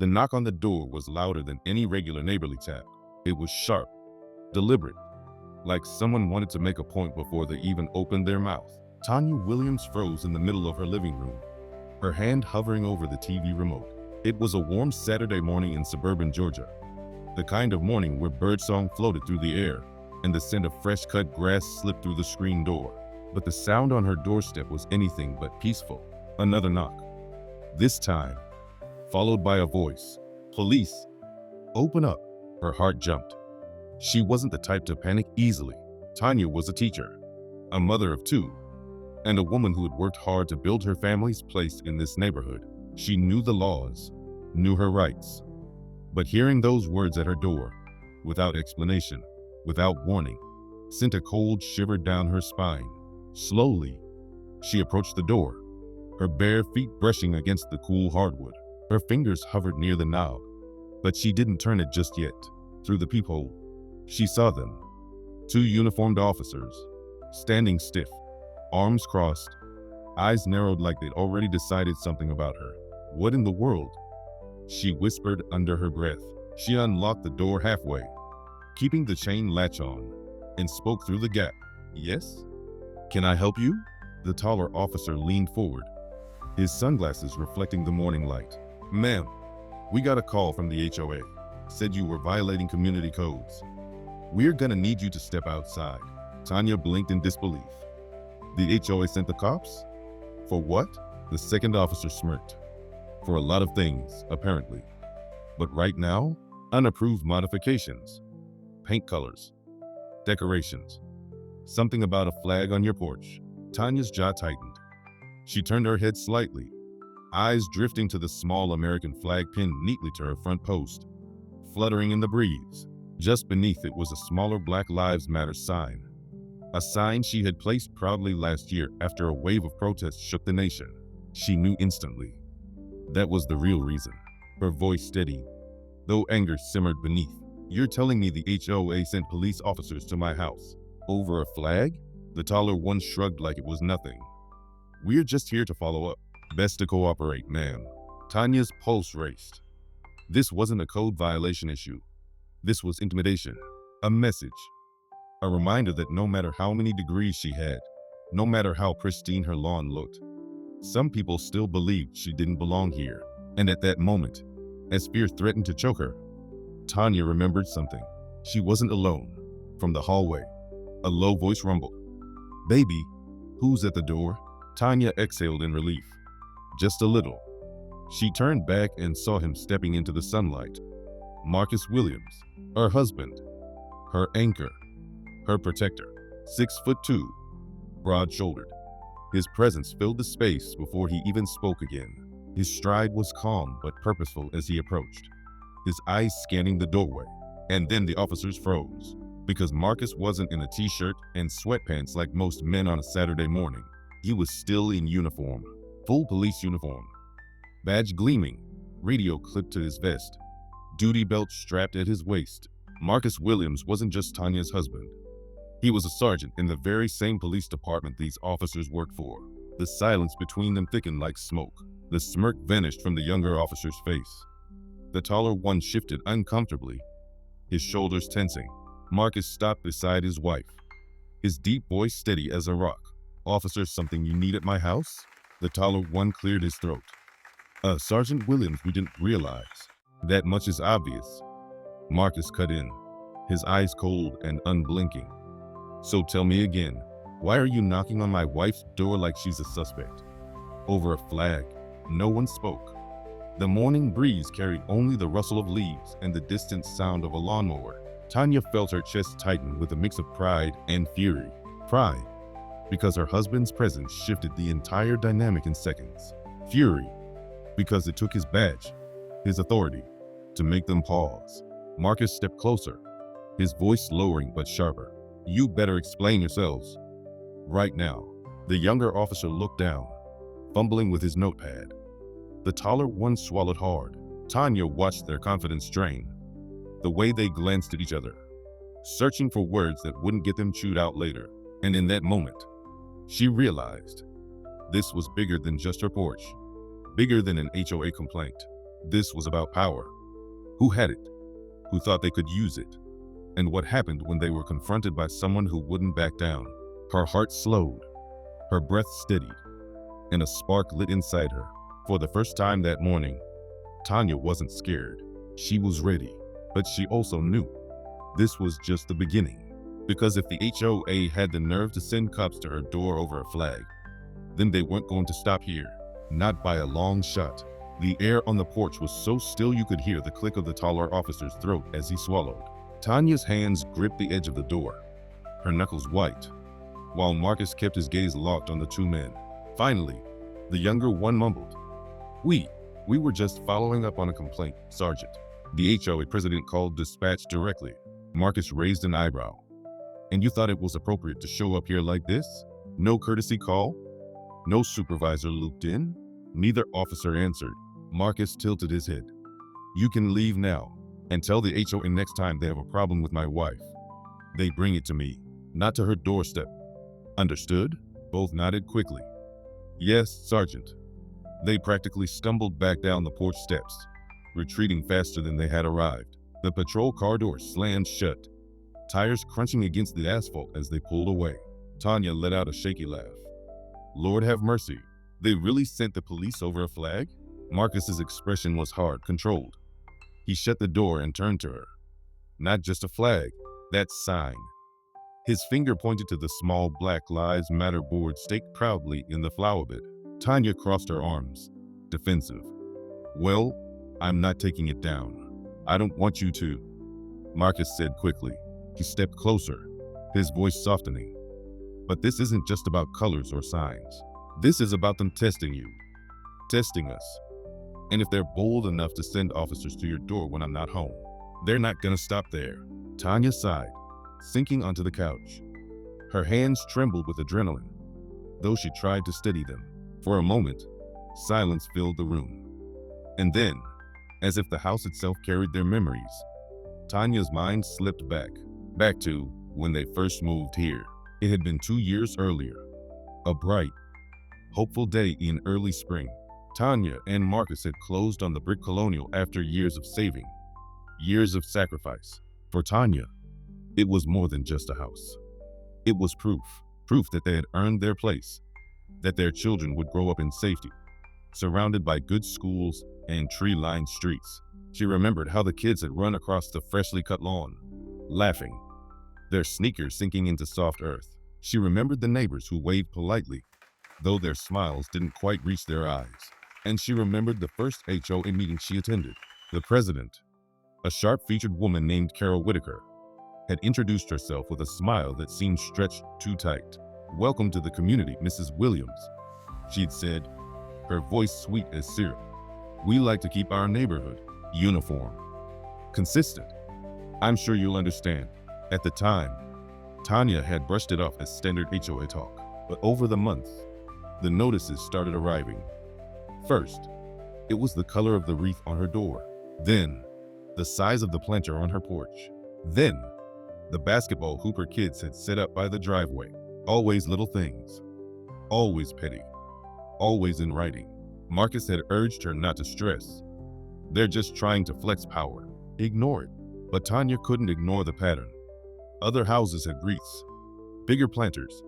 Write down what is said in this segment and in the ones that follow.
The knock on the door was louder than any regular neighborly tap. It was sharp, deliberate, like someone wanted to make a point before they even opened their mouth. Tanya Williams froze in the middle of her living room, her hand hovering over the TV remote. It was a warm Saturday morning in suburban Georgia, the kind of morning where birdsong floated through the air and the scent of fresh-cut grass slipped through the screen door. But the sound on her doorstep was anything but peaceful. Another knock. This time, followed by a voice. "Police! Open up!" Her heart jumped. She wasn't the type to panic easily. Tanya was a teacher, a mother of two, and a woman who had worked hard to build her family's place in this neighborhood. She knew the laws, knew her rights. But hearing those words at her door, without explanation, without warning, sent a cold shiver down her spine. Slowly, she approached the door, her bare feet brushing against the cool hardwood. Her fingers hovered near the knob, but she didn't turn it just yet. Through the peephole, she saw them. Two uniformed officers, standing stiff, arms crossed, eyes narrowed like they'd already decided something about her. "What in the world?" she whispered under her breath. She unlocked the door halfway, keeping the chain latch on, and spoke through the gap. "Yes? Can I help you?" The taller officer leaned forward, his sunglasses reflecting the morning light. "Ma'am, we got a call from the HOA. Said you were violating community codes. We're gonna need you to step outside." Tanya blinked in disbelief. "The HOA sent the cops? For what?" The second officer smirked. "For a lot of things, apparently. But right now, unapproved modifications, paint colors, decorations. Something about a flag on your porch." Tanya's jaw tightened. She turned her head slightly, eyes drifting to the small American flag pinned neatly to her front post, fluttering in the breeze. Just beneath it was a smaller Black Lives Matter sign, a sign she had placed proudly last year after a wave of protests shook the nation. She knew instantly. That was the real reason. Her voice steadied, though anger simmered beneath. "You're telling me the HOA sent police officers to my house over a flag?" The taller one shrugged like it was nothing. "We're just here to follow up. Best to cooperate, ma'am." Tanya's pulse raced. This wasn't a code violation issue. This was intimidation, a message, a reminder that no matter how many degrees she had, no matter how pristine her lawn looked, some people still believed she didn't belong here. And at that moment, as fear threatened to choke her, Tanya remembered something. She wasn't alone. From the hallway, a low voice rumbled. "Baby, who's at the door?" Tanya exhaled in relief. Just a little. She turned back and saw him stepping into the sunlight. Marcus Williams, her husband, her anchor, her protector. 6'2", broad-shouldered. His presence filled the space before he even spoke again. His stride was calm but purposeful as he approached, his eyes scanning the doorway. And then the officers froze, because Marcus wasn't in a t-shirt and sweatpants like most men on a Saturday morning. He was still in uniform, full police uniform, badge gleaming, radio clipped to his vest, duty belt strapped at his waist. Marcus Williams wasn't just Tanya's husband. He was a sergeant in the very same police department these officers worked for. The silence between them thickened like smoke. The smirk vanished from the younger officer's face. The taller one shifted uncomfortably, his shoulders tensing. Marcus stopped beside his wife, his deep voice steady as a rock. "Officer, something you need at my house?" The taller one cleared his throat. Sergeant Williams, we didn't realize. That much is obvious." Marcus cut in, his eyes cold and unblinking. "So tell me again, why are you knocking on my wife's door like she's a suspect? Over a flag." No one spoke. The morning breeze carried only the rustle of leaves and the distant sound of a lawnmower. Tanya felt her chest tighten with a mix of pride and fury. Pride, because her husband's presence shifted the entire dynamic in seconds. Fury, because it took his badge, his authority, to make them pause. Marcus stepped closer, his voice lowering but sharper. "You better explain yourselves. Right now." The younger officer looked down, fumbling with his notepad. The taller one swallowed hard. Tanya watched their confidence drain, the way they glanced at each other, searching for words that wouldn't get them chewed out later. And in that moment, she realized this was bigger than just her porch, bigger than an HOA complaint. This was about power. Who had it? Who thought they could use it? And what happened when they were confronted by someone who wouldn't back down? Her heart slowed, her breath steadied, and a spark lit inside her. For the first time that morning, Tanya wasn't scared. She was ready, but she also knew this was just the beginning. Because if the HOA had the nerve to send cops to her door over a flag, then they weren't going to stop here. Not by a long shot. The air on the porch was so still you could hear the click of the taller officer's throat as he swallowed. Tanya's hands gripped the edge of the door, her knuckles white, while Marcus kept his gaze locked on the two men. Finally, the younger one mumbled, We were just following up on a complaint, Sergeant." The HOA president called dispatch directly. Marcus raised an eyebrow. "And you thought it was appropriate to show up here like this? No courtesy call? No supervisor looped in?" Neither officer answered. Marcus tilted his head. "You can leave now, and tell the HOA next time they have a problem with my wife, they bring it to me, not to her doorstep. Understood?" Both nodded quickly. "Yes, Sergeant." They practically stumbled back down the porch steps, retreating faster than they had arrived. The patrol car door slammed shut, tires crunching against the asphalt as they pulled away. Tanya let out a shaky laugh. Lord have mercy. They really sent the police over a flag? Marcus's expression was hard, controlled. He shut the door and turned to her. "Not just a flag, that sign." His finger pointed to the small Black Lives Matter board staked proudly in the flower bed. Tanya crossed her arms, defensive. "Well, I'm not taking it down. I don't want you to," Marcus said quickly. He stepped closer, his voice softening. "But this isn't just about colors or signs. This is about them testing you, testing us. And if they're bold enough to send officers to your door when I'm not home, they're not gonna stop there." Tanya sighed, sinking onto the couch. Her hands trembled with adrenaline, though she tried to steady them. For a moment, silence filled the room. And then, as if the house itself carried their memories, Tanya's mind slipped back to when they first moved here. It had been 2 years earlier. A bright, hopeful day in early spring. Tanya and Marcus had closed on the brick colonial after years of saving, years of sacrifice. For Tanya, it was more than just a house. It was proof that they had earned their place, that their children would grow up in safety, surrounded by good schools and tree-lined streets. She remembered how the kids had run across the freshly cut lawn, laughing, their sneakers sinking into soft earth. She remembered the neighbors who waved politely, though their smiles didn't quite reach their eyes. And she remembered the first HOA meeting she attended. The president, a sharp-featured woman named Carol Whitaker, had introduced herself with a smile that seemed stretched too tight. "Welcome to the community, Mrs. Williams," she'd said, her voice sweet as syrup. "We like to keep our neighborhood uniform, consistent. I'm sure you'll understand." At the time, Tanya had brushed it off as standard HOA talk, but over the months, the notices started arriving. First, it was the color of the wreath on her door. Then, the size of the planter on her porch. Then, the basketball hoop her kids had set up by the driveway. Always little things. Always petty. Always in writing. Marcus had urged her not to stress. "They're just trying to flex power. Ignore it." But Tanya couldn't ignore the pattern. Other houses had wreaths, bigger planters,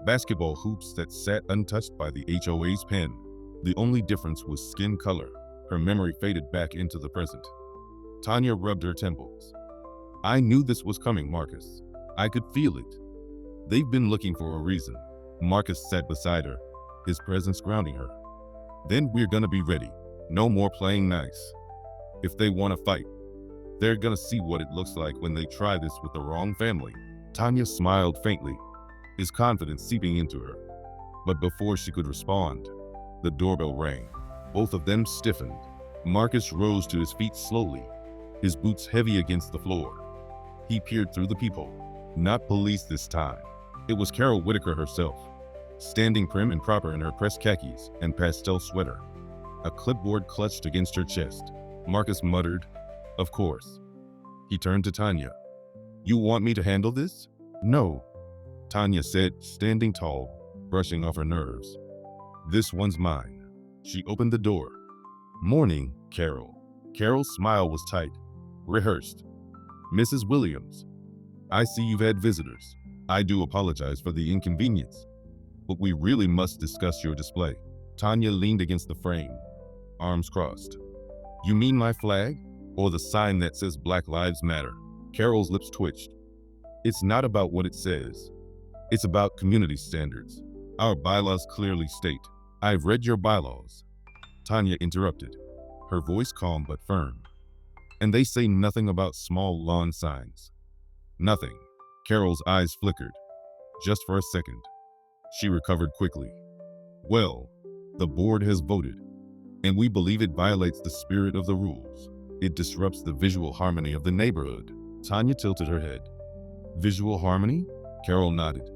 basketball hoops that sat untouched by the HOA's pen. The only difference was skin color. Her memory faded back into the present. Tanya rubbed her temples. "I knew this was coming, Marcus. I could feel it. They've been looking for a reason." Marcus sat beside her, his presence grounding her. "Then we're gonna be ready. No more playing nice. If they want to fight, they're gonna see what it looks like when they try this with the wrong family." Tanya smiled faintly, his confidence seeping into her. But before she could respond, the doorbell rang. Both of them stiffened. Marcus rose to his feet slowly, his boots heavy against the floor. He peered through the peephole. Not police this time. It was Carol Whitaker herself, standing prim and proper in her pressed khakis and pastel sweater, a clipboard clutched against her chest. Marcus muttered, "Of course." He turned to Tanya. "You want me to handle this?" "No," Tanya said, standing tall, brushing off her nerves. "This one's mine." She opened the door. "Morning, Carol." Carol's smile was tight, rehearsed. Mrs. Williams, I see you've had visitors. I do apologize for the inconvenience, but we really must discuss your display. Tanya leaned against the frame, arms crossed. You mean my flag? Or the sign that says Black Lives Matter? Carol's lips twitched. It's not about what it says. It's about community standards. Our bylaws clearly state. I've read your bylaws. Tanya interrupted, her voice calm but firm. And they say nothing about small lawn signs. Nothing. Carol's eyes flickered, just for a second. She recovered quickly. Well, the board has voted, and we believe it violates the spirit of the rules. It disrupts the visual harmony of the neighborhood. Tanya tilted her head. Visual harmony? Carol nodded,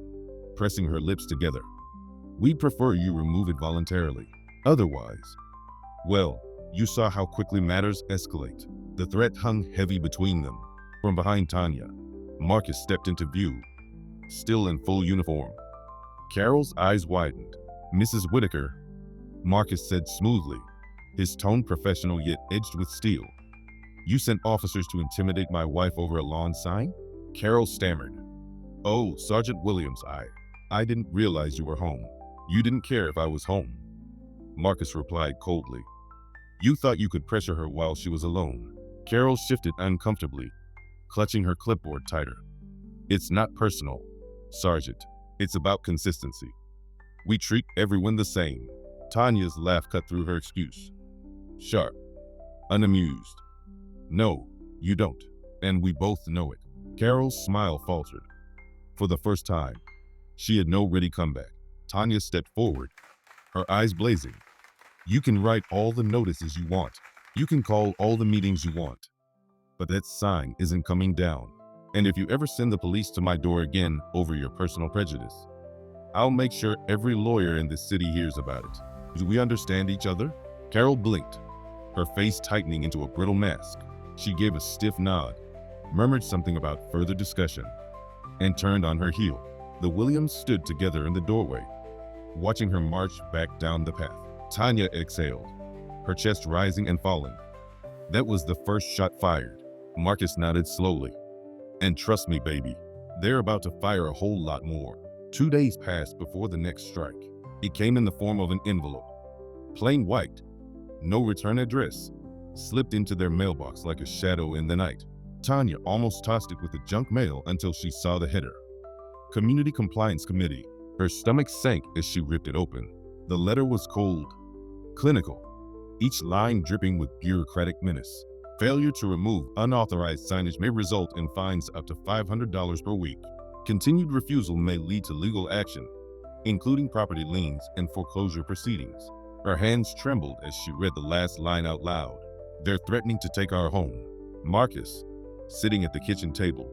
pressing her lips together. We'd prefer you remove it voluntarily. Otherwise, well, you saw how quickly matters escalate. The threat hung heavy between them. From behind Tanya, Marcus stepped into view, still in full uniform. Carol's eyes widened. Mrs. Whitaker, Marcus said smoothly, his tone professional yet edged with steel. You sent officers to intimidate my wife over a lawn sign? Carol stammered. Oh, Sergeant Williams, I didn't realize you were home. You didn't care if I was home. Marcus replied coldly. You thought you could pressure her while she was alone. Carol shifted uncomfortably, clutching her clipboard tighter. It's not personal, Sergeant. It's about consistency. We treat everyone the same. Tanya's laugh cut through her excuse. Sharp, unamused. No, you don't, and we both know it. Carol's smile faltered. For the first time, she had no ready comeback. Tanya stepped forward, her eyes blazing. You can write all the notices you want. You can call all the meetings you want. But that sign isn't coming down. And if you ever send the police to my door again over your personal prejudice, I'll make sure every lawyer in this city hears about it. Do we understand each other? Carol blinked, her face tightening into a brittle mask. She gave a stiff nod, murmured something about further discussion, and turned on her heel. The Williams stood together in the doorway, watching her march back down the path. Tanya exhaled, her chest rising and falling. That was the first shot fired. Marcus nodded slowly. And trust me, baby, they're about to fire a whole lot more. 2 days passed before the next strike. It came in the form of an envelope. Plain white, no return address, slipped into their mailbox like a shadow in the night. Tanya almost tossed it with the junk mail until she saw the header. Community Compliance Committee. Her stomach sank as she ripped it open. The letter was cold, clinical, each line dripping with bureaucratic menace. Failure to remove unauthorized signage may result in fines up to $500 per week. Continued refusal may lead to legal action, including property liens and foreclosure proceedings. Her hands trembled as she read the last line out loud. They're threatening to take our home. Marcus, sitting at the kitchen table,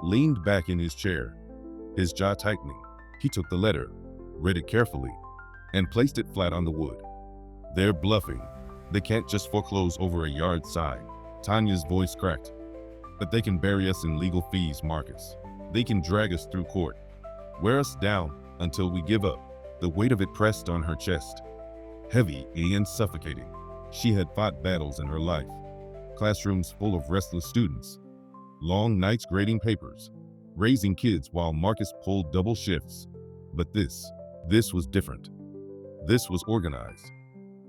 leaned back in his chair, his jaw tightening. He took the letter, read it carefully, and placed it flat on the wood. They're bluffing. They can't just foreclose over a yard sign. Tanya's voice cracked. But they can bury us in legal fees, Marcus. They can drag us through court, wear us down until we give up. The weight of it pressed on her chest, heavy and suffocating. She had fought battles in her life. Classrooms full of restless students, long nights grading papers, raising kids while Marcus pulled double shifts. But this was different. This was organized,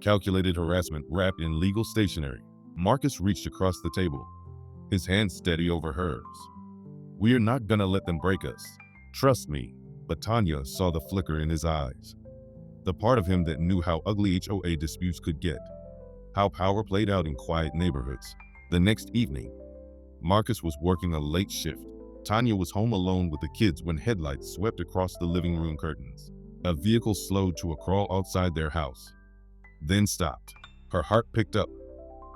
calculated harassment wrapped in legal stationery. Marcus reached across the table, his hand steady over hers. We're not gonna let them break us. Trust me. But Tanya saw the flicker in his eyes. The part of him that knew how ugly HOA disputes could get. How power played out in quiet neighborhoods. The next evening, Marcus was working a late shift. Tanya was home alone with the kids when headlights swept across the living room curtains. A vehicle slowed to a crawl outside their house, then stopped. Her heart picked up.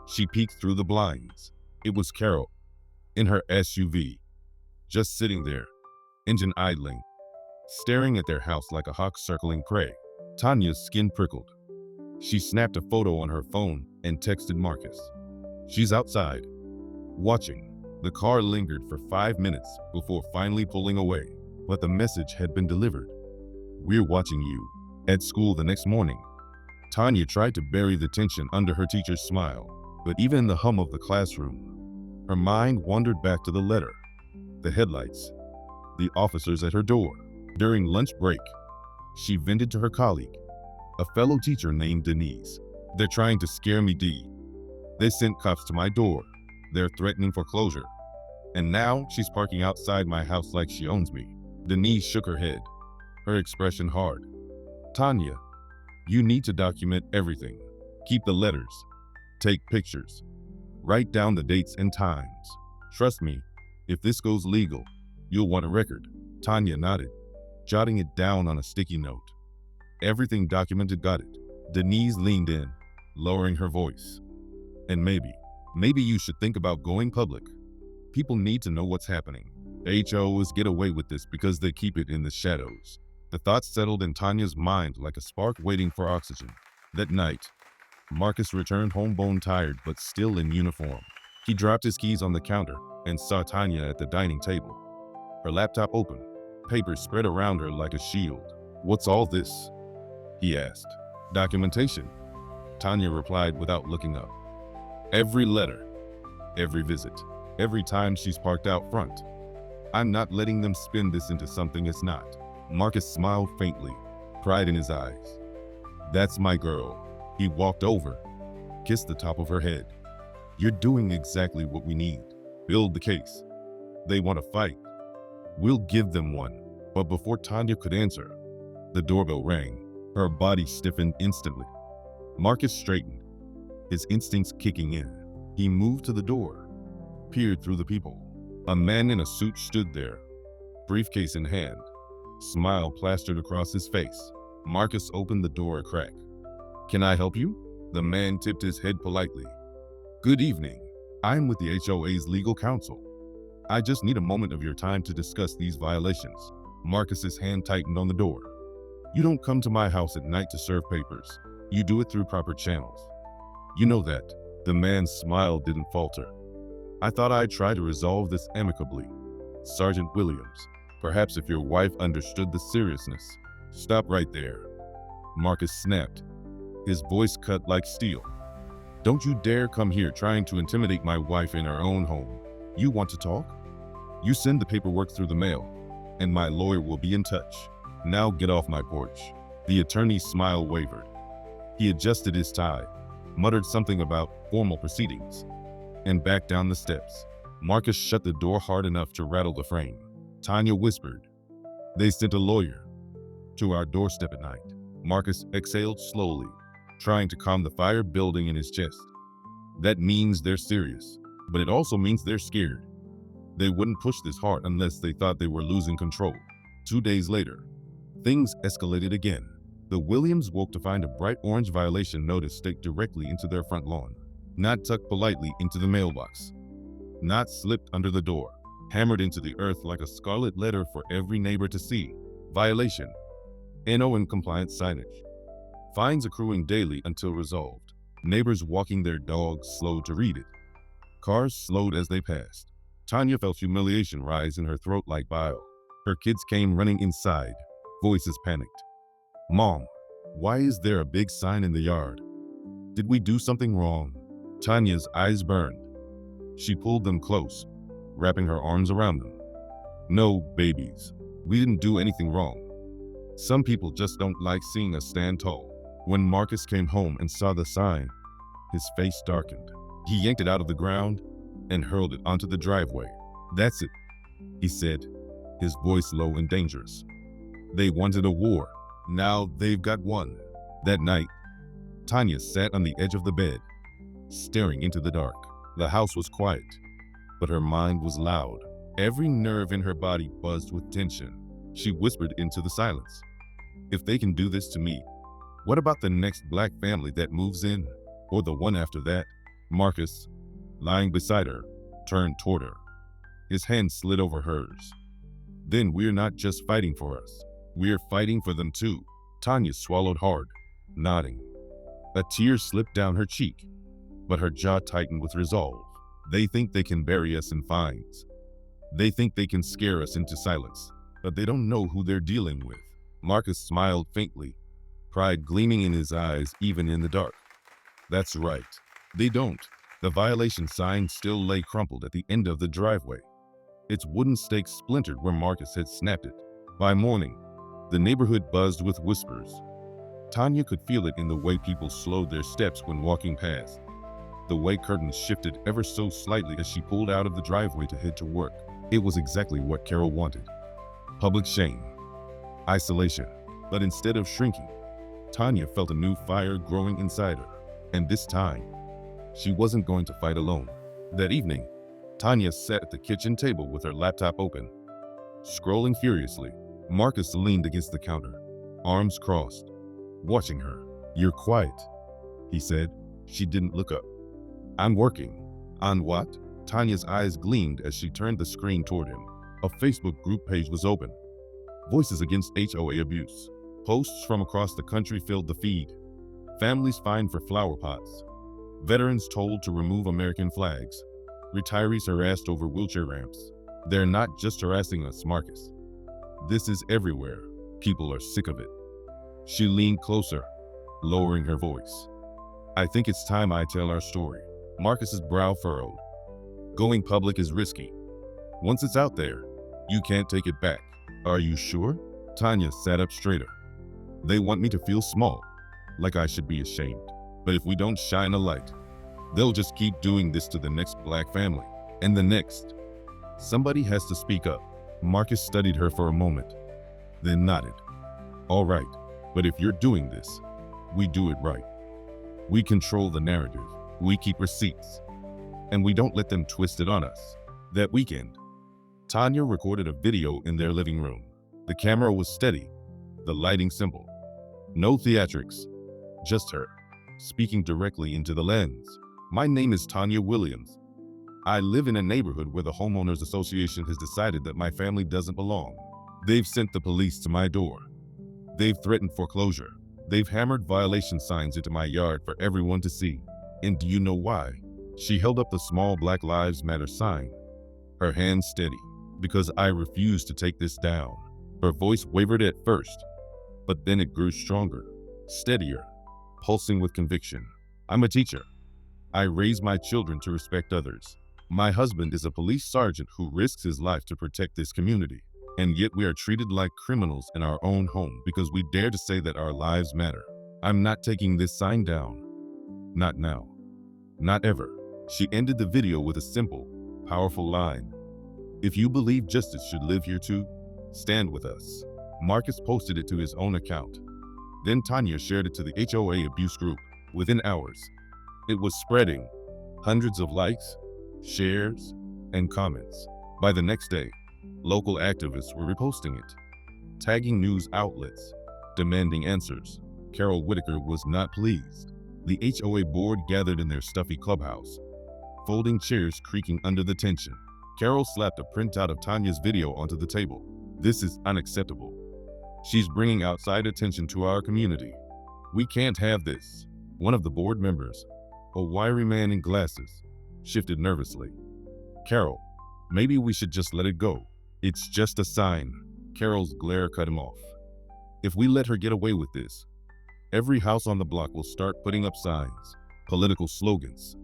She peeked through the blinds. It was Carol, in her SUV, just sitting there, engine idling, staring at their house like a hawk circling prey. Tanya's skin prickled. She snapped a photo on her phone and texted Marcus. She's outside, watching. The car lingered for 5 minutes before finally pulling away, but the message had been delivered. We're watching you. At school the next morning, Tanya tried to bury the tension under her teacher's smile. But even in the hum of the classroom, her mind wandered back to the letter, the headlights, the officers at her door. During lunch break, she vented to her colleague, a fellow teacher named Denise. "They're trying to scare me, Dee. They sent cops to my door. They're threatening foreclosure. And now she's parking outside my house like she owns me." Denise shook her head, her expression hard. "Tanya, you need to document everything. Keep the letters. Take pictures. Write down the dates and times. Trust me, if this goes legal, you'll want a record." Tanya nodded, jotting it down on a sticky note. "Everything documented, got it." Denise leaned in, lowering her voice. "And maybe you should think about going public. People need to know what's happening. HOAs get away with this because they keep it in the shadows." The thought settled in Tanya's mind like a spark waiting for oxygen. That night, Marcus returned home bone-tired but still in uniform. He dropped his keys on the counter and saw Tanya at the dining table, her laptop open, papers spread around her like a shield. "What's all this?" he asked. "Documentation," Tanya replied without looking up. "Every letter, every visit, every time she's parked out front. I'm not letting them spin this into something it's not." Marcus smiled faintly, pride in his eyes. "That's my girl." He walked over, kissed the top of her head. "You're doing exactly what we need. Build the case. They want to fight. We'll give them one." But before Tanya could answer, the doorbell rang. Her body stiffened instantly. Marcus straightened, his instincts kicking in. He moved to the door, peered through the people. A man in a suit stood there, briefcase in hand, smile plastered across his face. Marcus opened the door a crack. "Can I help you?" The man tipped his head politely. "Good evening. I'm with the HOA's legal counsel. I just need a moment of your time to discuss these violations." Marcus's hand tightened on the door. "You don't come to my house at night to serve papers. You do it through proper channels. You know that." The man's smile didn't falter. "I thought I'd try to resolve this amicably. Sergeant Williams, perhaps if your wife understood the seriousness." "Stop right there," Marcus snapped, his voice cut like steel. "Don't you dare come here trying to intimidate my wife in her own home. You want to talk? You send the paperwork through the mail, and my lawyer will be in touch. Now get off my porch." The attorney's smile wavered. He adjusted his tie, muttered something about formal proceedings, and backed down the steps. Marcus shut the door hard enough to rattle the frame. Tanya whispered, "They sent a lawyer to our doorstep at night." Marcus exhaled slowly, trying to calm the fire building in his chest. "That means they're serious, but it also means they're scared. They wouldn't push this hard unless they thought they were losing control." 2 days later, things escalated again. The Williams woke to find a bright orange violation notice staked directly into their front lawn. Not tucked politely into the mailbox, not slipped under the door, hammered into the earth like a scarlet letter for every neighbor to see. Violation: NO in compliance signage. Fines accruing daily until resolved. Neighbors walking their dogs slowed to read it. Cars slowed as they passed. Tanya felt humiliation rise in her throat like bile. Her kids came running inside, voices panicked. "Mom, why is there a big sign in the yard? Did we do something wrong?" Tanya's eyes burned. She pulled them close, wrapping her arms around them. "No, babies, we didn't do anything wrong. Some people just don't like seeing us stand tall." When Marcus came home and saw the sign, his face darkened. He yanked it out of the ground and hurled it onto the driveway. "That's it," he said, his voice low and dangerous. "They wanted a war. Now they've got one." That night, Tanya sat on the edge of the bed, staring into the dark. The house was quiet, but her mind was loud. Every nerve in her body buzzed with tension. She whispered into the silence, "If they can do this to me, what about the next black family that moves in? Or the one after that?" Marcus, lying beside her, turned toward her. His hand slid over hers. "Then we're not just fighting for us. We're fighting for them too." Tanya swallowed hard, nodding. A tear slipped down her cheek, but her jaw tightened with resolve. "They think they can bury us in fines. They think they can scare us into silence, but they don't know who they're dealing with." Marcus smiled faintly, pride gleaming in his eyes even in the dark. "That's right. They don't. The violation sign still lay crumpled at the end of the driveway. Its wooden stake splintered where Marcus had snapped it. By morning, the neighborhood buzzed with whispers. Tanya could feel it in the way people slowed their steps when walking past, the way curtains shifted ever so slightly as she pulled out of the driveway to head to work. It was exactly what Carol wanted. Public shame, isolation. But instead of shrinking, Tanya felt a new fire growing inside her. And this time, she wasn't going to fight alone. That evening, Tanya sat at the kitchen table with her laptop open. Scrolling furiously, Marcus leaned against the counter, arms crossed, watching her. "You're quiet," he said. She didn't look up. "I'm working." "On what?" Tanya's eyes gleamed as she turned the screen toward him. A Facebook group page was open. Voices against HOA abuse. Posts from across the country filled the feed. Families fined for flower pots. Veterans told to remove American flags. Retirees harassed over wheelchair ramps. "They're not just harassing us, Marcus. This is everywhere. People are sick of it." She leaned closer, lowering her voice. "I think it's time I tell our story." Marcus's brow furrowed. "Going public is risky. Once it's out there, you can't take it back." "Are you sure?" Tanya sat up straighter. "They want me to feel small, like I should be ashamed. But if we don't shine a light, they'll just keep doing this to the next Black family, and the next. Somebody has to speak up." Marcus studied her for a moment, then nodded. "All right, but if you're doing this, we do it right. We control the narrative, we keep receipts, and we don't let them twist it on us." That weekend, Tanya recorded a video in their living room. The camera was steady, the lighting simple. No theatrics, just her, speaking directly into the lens. "My name is Tanya Williams. I live in a neighborhood where the homeowners association has decided that my family doesn't belong. They've sent the police to my door. They've threatened foreclosure. They've hammered violation signs into my yard for everyone to see. And do you know why?" She held up the small Black Lives Matter sign, her hands steady. "Because I refuse to take this down." Her voice wavered at first, but then it grew stronger, steadier, pulsing with conviction. "I'm a teacher. I raise my children to respect others. My husband is a police sergeant who risks his life to protect this community. And yet we are treated like criminals in our own home because we dare to say that our lives matter. I'm not taking this sign down. Not now. Not ever." She ended the video with a simple, powerful line. "If you believe justice should live here too, stand with us." Marcus posted it to his own account. Then Tanya shared it to the HOA abuse group. Within hours, it was spreading. Hundreds of likes, shares, and comments. By the next day, local activists were reposting it, tagging news outlets, demanding answers. Carol Whitaker was not pleased. The HOA board gathered in their stuffy clubhouse, folding chairs creaking under the tension. Carol slapped a printout of Tanya's video onto the table. "This is unacceptable. She's bringing outside attention to our community. We can't have this." One of the board members, a wiry man in glasses, shifted nervously. "Carol, maybe we should just let it go. It's just a sign." Carol's glare cut him off. "If we let her get away with this, every house on the block will start putting up signs, political slogans,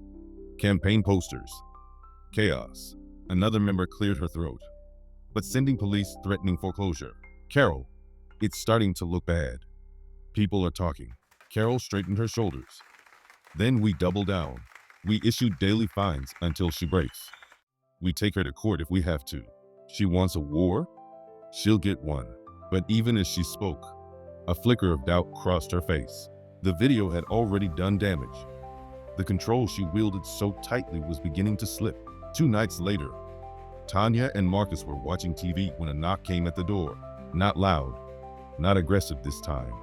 campaign posters. Chaos." Another member cleared her throat. "But sending police threatening foreclosure. Carol, it's starting to look bad. People are talking." Carol straightened her shoulders. "Then we double down. We issue daily fines until she breaks. We take her to court if we have to. She wants a war? She'll get one." But even as she spoke, a flicker of doubt crossed her face. The video had already done damage. The control she wielded so tightly was beginning to slip. 2 nights later, Tanya and Marcus were watching TV when a knock came at the door. Not loud, not aggressive this time,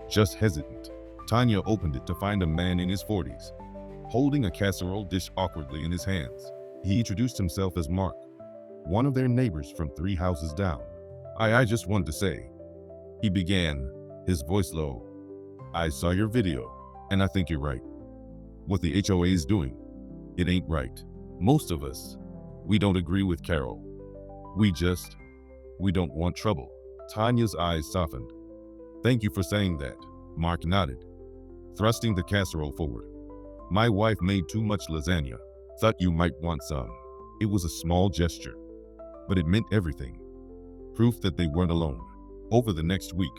just hesitant. Tanya opened it to find a man in his 40s, holding a casserole dish awkwardly in his hands. He introduced himself as Mark, one of their neighbors from 3 houses down. I just wanted to say," he began, his voice low, "I saw your video, and I think you're right. What the HOA is doing, it ain't right. Most of us, we don't agree with Carol. We don't want trouble." Tanya's eyes softened. "Thank you for saying that." Mark nodded, thrusting the casserole forward. My wife made too much lasagna. Thought you might want some. It was a small gesture, but it meant everything. Proof that they weren't alone. Over the next week,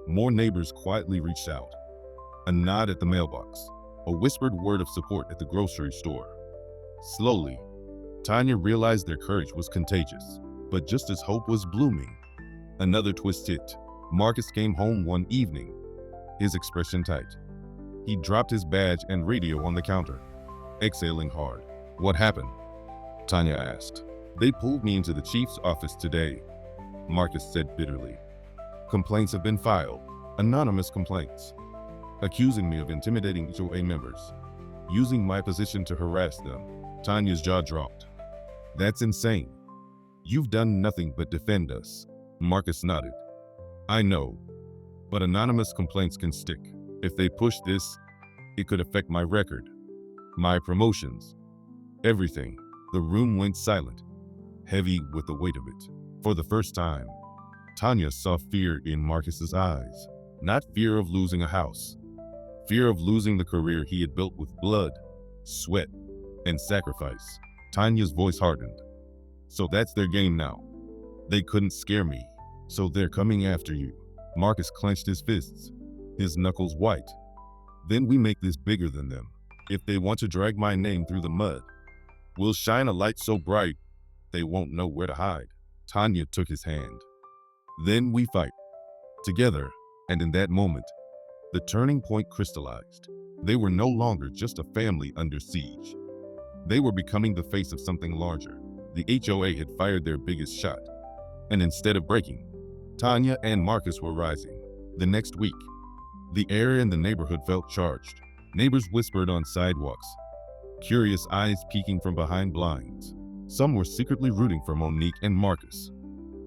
more neighbors quietly reached out. A nod at the mailbox, a whispered word of support at the grocery store. Slowly, Tanya realized their courage was contagious. But just as hope was blooming, another twist hit. Marcus came home one evening, his expression tight. He dropped his badge and radio on the counter, exhaling hard. What happened? Tanya asked. They pulled me into the chief's office today, Marcus said bitterly. Complaints have been filed, anonymous complaints, accusing me of intimidating HOA members, using my position to harass them. Tanya's jaw dropped. That's insane. You've done nothing but defend us. Marcus nodded. I know, but anonymous complaints can stick. If they push this, it could affect my record, my promotions, everything. The room went silent, heavy with the weight of it. For the first time, Tanya saw fear in Marcus's eyes. Not fear of losing a house, fear of losing the career he had built with blood, sweat, and sacrifice. Tanya's voice hardened. So that's their game now. They couldn't scare me, so they're coming after you. Marcus clenched his fists, his knuckles white. Then we make this bigger than them. If they want to drag my name through the mud, we'll shine a light so bright they won't know where to hide. Tanya took his hand. Then we fight together, and in that moment, the turning point crystallized. They were no longer just a family under siege. They were becoming the face of something larger. The HOA had fired their biggest shot, and instead of breaking, Tanya and Marcus were rising. The next week, the air in the neighborhood felt charged. Neighbors whispered on sidewalks, curious eyes peeking from behind blinds. Some were secretly rooting for Monique and Marcus,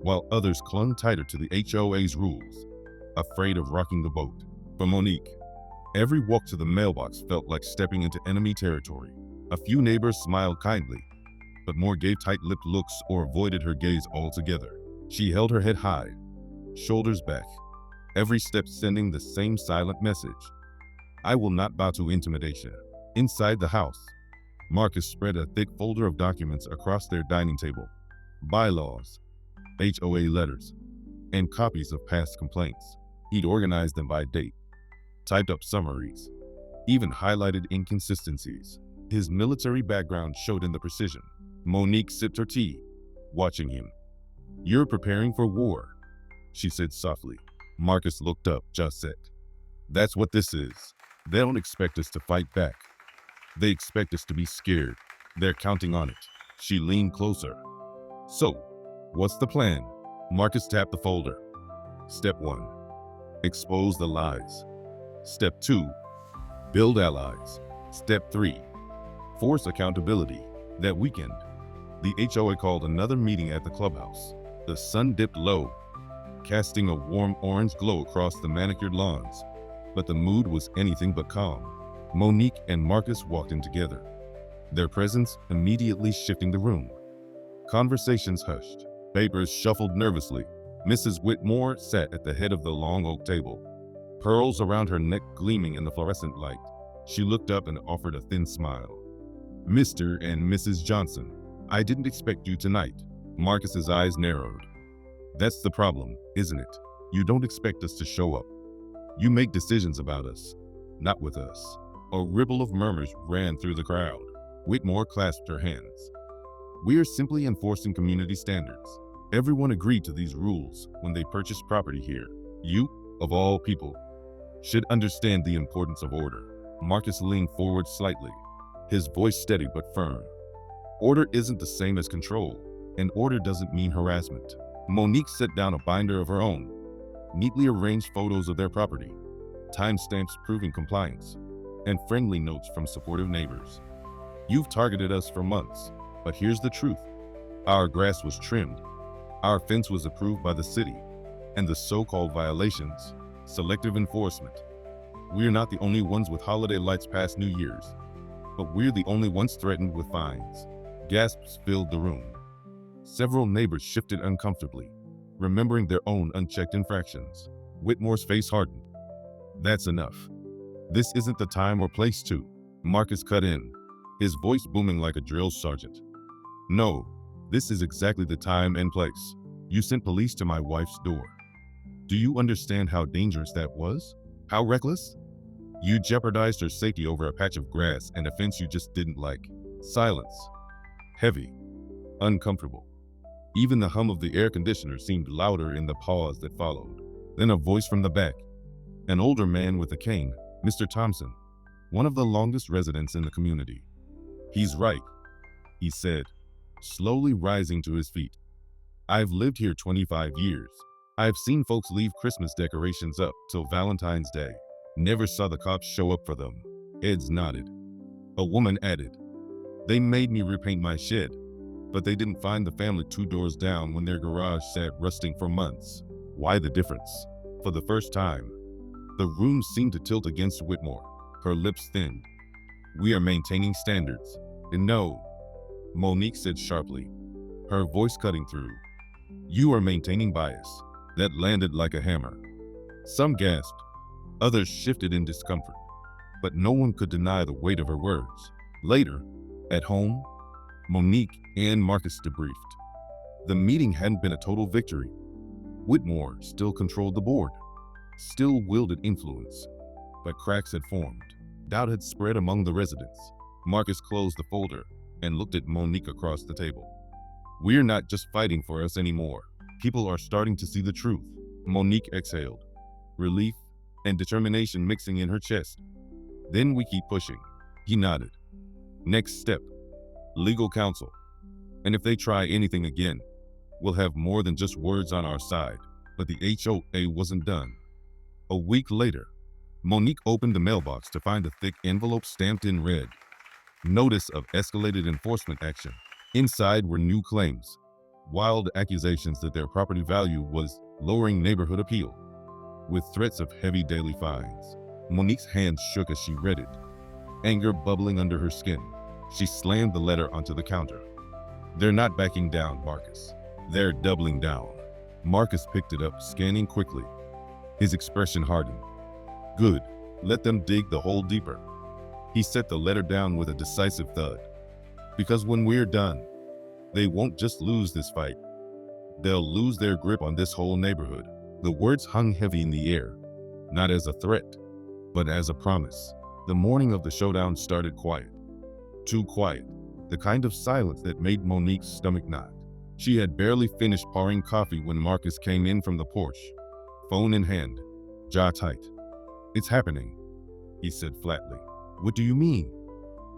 while others clung tighter to the HOA's rules, afraid of rocking the boat. For Monique, every walk to the mailbox felt like stepping into enemy territory. A few neighbors smiled kindly, but more gave tight-lipped looks or avoided her gaze altogether. She held her head high, shoulders back, every step sending the same silent message. I will not bow to intimidation. Inside the house, Marcus spread a thick folder of documents across their dining table. Bylaws, HOA letters, and copies of past complaints. He'd organized them by date, typed up summaries, even highlighted inconsistencies. His military background showed in the precision. Monique sipped her tea, watching him. You're preparing for war, she said softly. Marcus looked up, jaw set. That's what this is. They don't expect us to fight back. They expect us to be scared. They're counting on it. She leaned closer. So, what's the plan? Marcus tapped the folder. Step 1, expose the lies. Step 2, build allies. Step 3, force accountability. That weekend, the HOA called another meeting at the clubhouse. The sun dipped low, casting a warm orange glow across the manicured lawns, but the mood was anything but calm. Monique and Marcus walked in together, their presence immediately shifting the room. Conversations hushed. Papers shuffled nervously. Mrs. Whitmore sat at the head of the long oak table, pearls around her neck gleaming in the fluorescent light. She looked up and offered a thin smile. Mr. and Mrs. Johnson, I didn't expect you tonight. Marcus's eyes narrowed. That's the problem, isn't it? You don't expect us to show up. You make decisions about us, not with us. A ripple of murmurs ran through the crowd. Whitmore clasped her hands. We are simply enforcing community standards. Everyone agreed to these rules when they purchased property here. You, of all people, should understand the importance of order. Marcus leaned forward slightly, his voice steady but firm. Order isn't the same as control, and order doesn't mean harassment. Monique set down a binder of her own, neatly arranged photos of their property, timestamps proving compliance, and friendly notes from supportive neighbors. You've targeted us for months, but here's the truth. Our grass was trimmed, our fence was approved by the city, and the so-called violations, selective enforcement. We're not the only ones with holiday lights past New Year's, but we're the only ones threatened with fines. Gasps filled the room. Several neighbors shifted uncomfortably, remembering their own unchecked infractions. Whitmore's face hardened. That's enough. This isn't the time or place to. Marcus cut in, his voice booming like a drill sergeant. "No, this is exactly the time and place. You sent police to my wife's door. Do you understand how dangerous that was? How reckless? You jeopardized her safety over a patch of grass and a fence you just didn't like." Silence. Heavy. Uncomfortable. Even the hum of the air conditioner seemed louder in the pause that followed. Then a voice from the back. An older man with a cane, Mr. Thompson, one of the longest residents in the community. "He's right," he said, slowly rising to his feet. "I've lived here 25 years. I've seen folks leave Christmas decorations up till Valentine's Day. Never saw the cops show up for them." Heads nodded. A woman added, "They made me repaint my shed, but they didn't find the family 2 doors down when their garage sat rusting for months." Why the difference? For the first time, the room seemed to tilt against Whitmore. Her lips thinned. "We are maintaining standards." "And no," Monique said sharply, her voice cutting through. "You are maintaining bias." That landed like a hammer. Some gasped, others shifted in discomfort, but no one could deny the weight of her words. Later, at home, Monique and Marcus debriefed. The meeting hadn't been a total victory. Whitmore still controlled the board, still wielded influence, but cracks had formed. Doubt had spread among the residents. Marcus closed the folder and looked at Monique across the table. "We're not just fighting for us anymore. People are starting to see the truth." Monique exhaled, relief and determination mixing in her chest. "Then we keep pushing." He nodded. "Next step, legal counsel. And if they try anything again, we'll have more than just words on our side." But the HOA wasn't done. A week later, Monique opened the mailbox to find a thick envelope stamped in red. Notice of escalated enforcement action. Inside were new claims, wild accusations that their property value was lowering neighborhood appeal, with threats of heavy daily fines. Monique's hands shook as she read it, anger bubbling under her skin. She slammed the letter onto the counter. "They're not backing down, Marcus. They're doubling down." Marcus picked it up, scanning quickly. His expression hardened. "Good. Let them dig the hole deeper." He set the letter down with a decisive thud. "Because when we're done, they won't just lose this fight. They'll lose their grip on this whole neighborhood." The words hung heavy in the air, not as a threat, but as a promise. The morning of the showdown started quiet. Too quiet. The kind of silence that made Monique's stomach knot. She had barely finished pouring coffee when Marcus came in from the porch, phone in hand, jaw tight. "It's happening," he said flatly. "What do you mean?"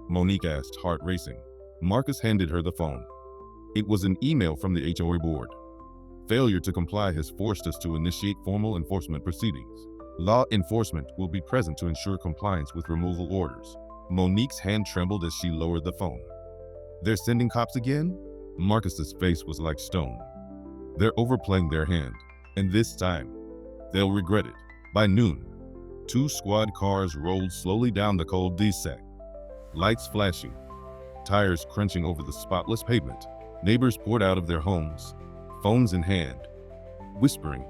Monique asked, heart racing. Marcus handed her the phone. It was an email from the HOA board. "Failure to comply has forced us to initiate formal enforcement proceedings. Law enforcement will be present to ensure compliance with removal orders." Monique's hand trembled as she lowered the phone. "They're sending cops again?" Marcus's face was like stone. "They're overplaying their hand, and this time, they'll regret it." By noon, 2 squad cars rolled slowly down the cul-de-sac, lights flashing, tires crunching over the spotless pavement. Neighbors poured out of their homes, phones in hand, whispering,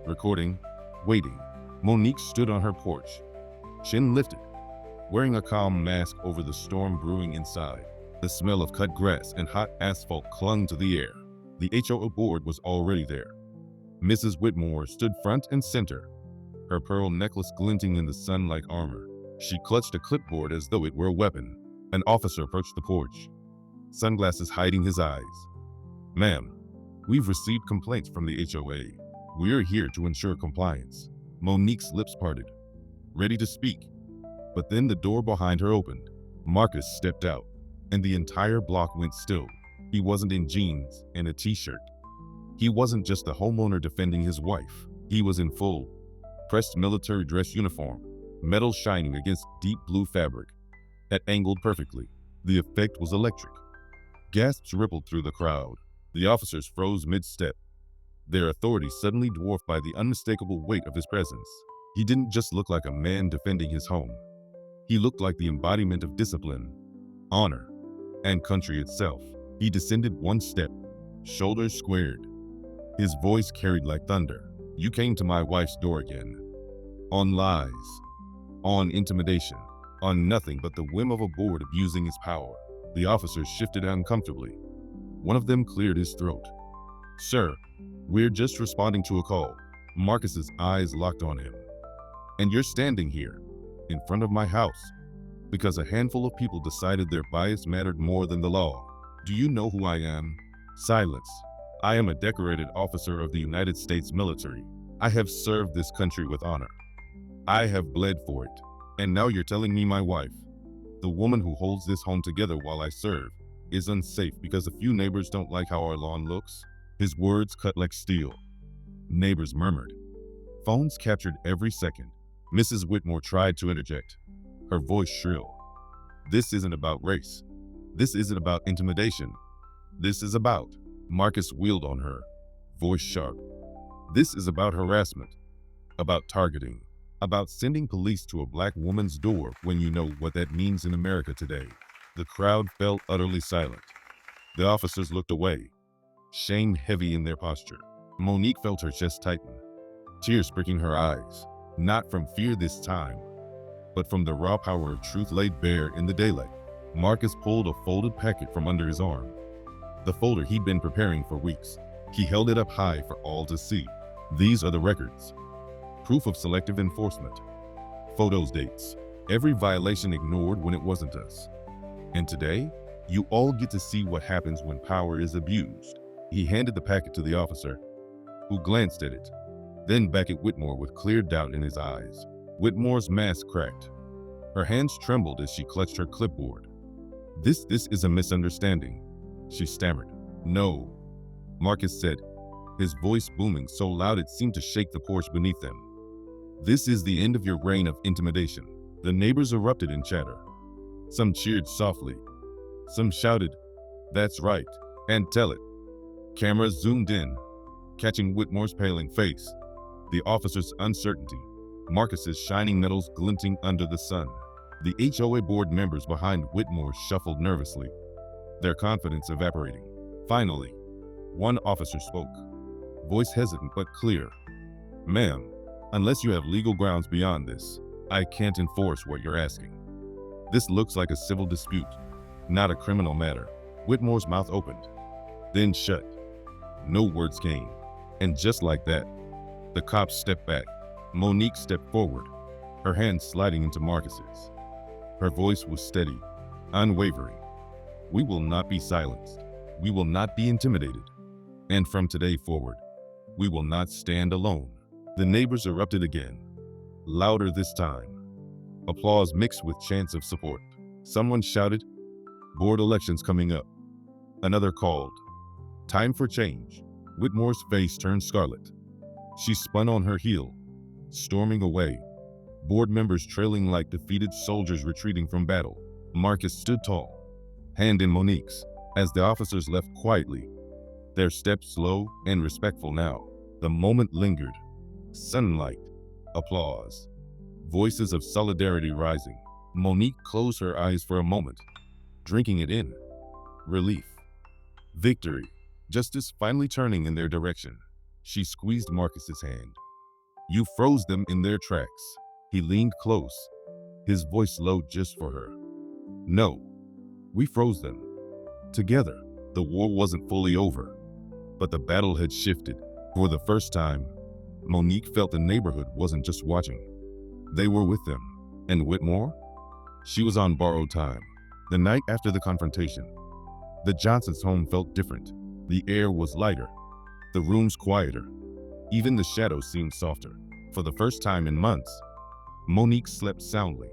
recording, waiting. Monique stood on her porch, chin lifted, wearing a calm mask over the storm brewing inside. The smell of cut grass and hot asphalt clung to the air. The HOA board was already there. Mrs. Whitmore stood front and center, her pearl necklace glinting in the sun like armor. She clutched a clipboard as though it were a weapon. An officer approached the porch, sunglasses hiding his eyes. "Ma'am, we've received complaints from the HOA. We're here to ensure compliance." Monique's lips parted, ready to speak. But then the door behind her opened. Marcus stepped out, and the entire block went still. He wasn't in jeans and a t-shirt. He wasn't just a homeowner defending his wife. He was in full, pressed military dress uniform, metal shining against deep blue fabric that angled perfectly. The effect was electric. Gasps rippled through the crowd. The officers froze mid-step, their authority suddenly dwarfed by the unmistakable weight of his presence. He didn't just look like a man defending his home. He looked like the embodiment of discipline, honor, and country itself. He descended 1 step, shoulders squared. His voice carried like thunder. "You came to my wife's door again. On lies. On intimidation. on nothing but the whim of a board abusing his power. The officers shifted uncomfortably. One of them cleared his throat. "Sir, we're just responding to a call." Marcus's eyes locked on him. "And you're standing here, in front of my house, because a handful of people decided their bias mattered more than the law. Do you know who I am?" Silence. "I am a decorated officer of the United States military. I have served this country with honor. I have bled for it. And now you're telling me my wife, the woman who holds this home together while I serve, is unsafe because a few neighbors don't like how our lawn looks?" His words cut like steel. Neighbors murmured. Phones captured every second. Mrs. Whitmore tried to interject, her voice shrill. "This isn't about race. This isn't about intimidation. This is about..." Marcus wheeled on her, voice sharp. "This is about harassment, about targeting, about sending police to a black woman's door when you know what that means in America today." The crowd fell utterly silent. The officers looked away, shame heavy in their posture. Monique felt her chest tighten, tears pricking her eyes, not from fear this time, but from the raw power of truth laid bare in the daylight. Marcus pulled a folded packet from under his arm, the folder he'd been preparing for weeks. He held it up high for all to see. "These are the records. Proof of selective enforcement. Photos, dates. Every violation ignored when it wasn't us. And today, you all get to see what happens when power is abused." He handed the packet to the officer, who glanced at it, then back at Whitmore with clear doubt in his eyes. Whitmore's mask cracked. Her hands trembled as she clutched her clipboard. This is a misunderstanding," she stammered. "No," Marcus said, his voice booming so loud it seemed to shake the porch beneath them. "This is the end of your reign of intimidation." The neighbors erupted in chatter. Some cheered softly. Some shouted, "That's right, and tell it." Cameras zoomed in, catching Whitmore's paling face, the officer's uncertainty, Marcus's shining metals glinting under the sun. The HOA board members behind Whitmore shuffled nervously, their confidence evaporating. Finally, one officer spoke, voice hesitant but clear. "Ma'am, unless you have legal grounds beyond this, I can't enforce what you're asking. This looks like a civil dispute, not a criminal matter." Whitmore's mouth opened, then shut. No words came. And just like that, the cops stepped back. Monique stepped forward, her hand sliding into Marcus's. Her voice was steady, unwavering. "We will not be silenced. We will not be intimidated. And from today forward, we will not stand alone." The neighbors erupted again, louder this time. Applause mixed with chants of support. Someone shouted, "Board elections coming up." Another called, "Time for change." Whitmore's face turned scarlet. She spun on her heel, storming away, board members trailing like defeated soldiers retreating from battle. Marcus stood tall, hand in Monique's, as the officers left quietly, their steps slow and respectful now. The moment lingered. Sunlight, applause, voices of solidarity rising. Monique closed her eyes for a moment, drinking it in. Relief. Victory. Justice finally turning in their direction. She squeezed Marcus's hand. "You froze them in their tracks." He leaned close, his voice low just for her. "No, we froze them. Together." The war wasn't fully over, but the battle had shifted. For the first time, Monique felt the neighborhood wasn't just watching. They were with them. And Whitmore? She was on borrowed time. The night after the confrontation, the Johnsons' home felt different. The air was lighter, the rooms quieter. Even the shadows seemed softer. For the first time in months, Monique slept soundly,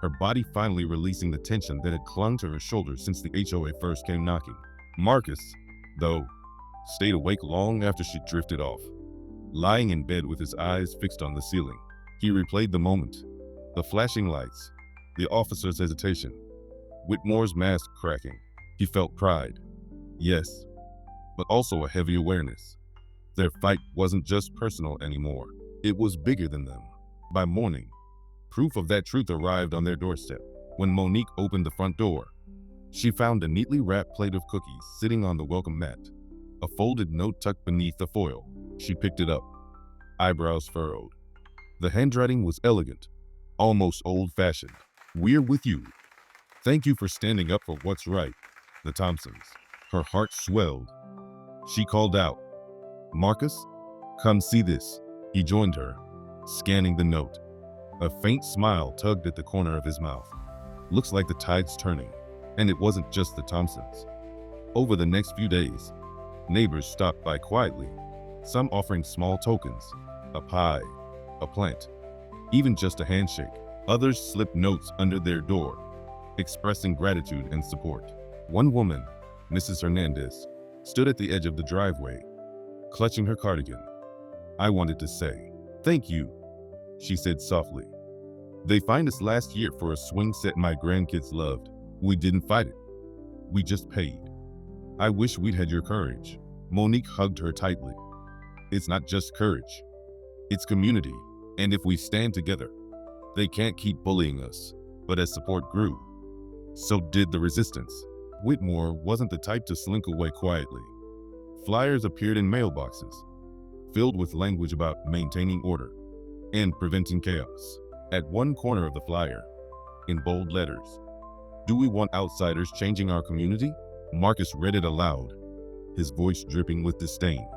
her body finally releasing the tension that had clung to her shoulders since the HOA first came knocking. Marcus, though, stayed awake long after she drifted off, lying in bed with his eyes fixed on the ceiling. He replayed the moment, the flashing lights, the officer's hesitation, Whitmore's mask cracking. He felt pride, yes, but also a heavy awareness. Their fight wasn't just personal anymore. It was bigger than them. By morning, proof of that truth arrived on their doorstep. When Monique opened the front door, she found a neatly wrapped plate of cookies sitting on the welcome mat, a folded note tucked beneath the foil. She picked it up, eyebrows furrowed. The handwriting was elegant, almost old-fashioned. We're with you. Thank you for standing up for what's right. The Thompsons. Her heart swelled. She called out, Marcus, come see this. He joined her, scanning the note. A faint smile tugged at the corner of his mouth. Looks like the tide's turning. And it wasn't just the Thompsons. Over the next few days, neighbors stopped by quietly, some offering small tokens, a pie, a plant, even just a handshake. Others slipped notes under their door, expressing gratitude and support. One woman, Mrs. Hernandez, stood at the edge of the driveway, clutching her cardigan. I wanted to say, thank you, she said softly. They fined us last year for a swing set my grandkids loved. We didn't fight it. We just paid. I wish we'd had your courage. Monique hugged her tightly. It's not just courage. It's community. And if we stand together, they can't keep bullying us. But as support grew, so did the resistance. Whitmore wasn't the type to slink away quietly. Flyers appeared in mailboxes, filled with language about maintaining order and preventing chaos. At one corner of the flyer, in bold letters, do we want outsiders changing our community? Marcus read it aloud, his voice dripping with disdain.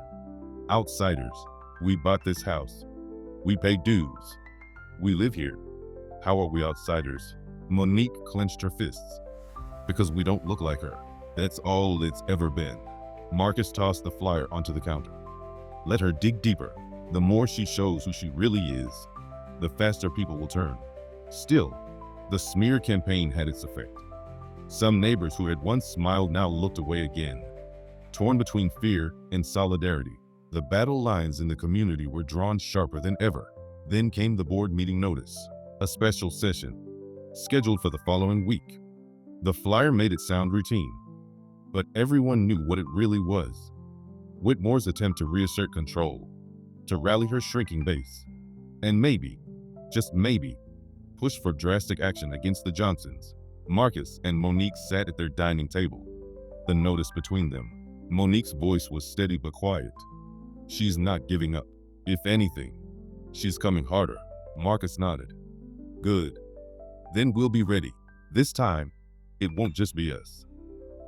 Outsiders, we bought this house. We pay dues. We live here. How are we outsiders? Monique clenched her fists. Because we don't look like her. That's all it's ever been. Marcus tossed the flyer onto the counter. Let her dig deeper. The more she shows who she really is, the faster people will turn. Still, the smear campaign had its effect. Some neighbors who had once smiled now looked away again, torn between fear and solidarity. The battle lines in the community were drawn sharper than ever. Then came the board meeting notice, a special session, scheduled for the following week. The flyer made it sound routine, but everyone knew what it really was. Whitmore's attempt to reassert control, to rally her shrinking base, and maybe, just maybe, push for drastic action against the Johnsons. Marcus and Monique sat at their dining table, the notice between them. Monique's voice was steady but quiet. She's not giving up. If anything, she's coming harder. Marcus nodded. Good. Then we'll be ready. This time, it won't just be us.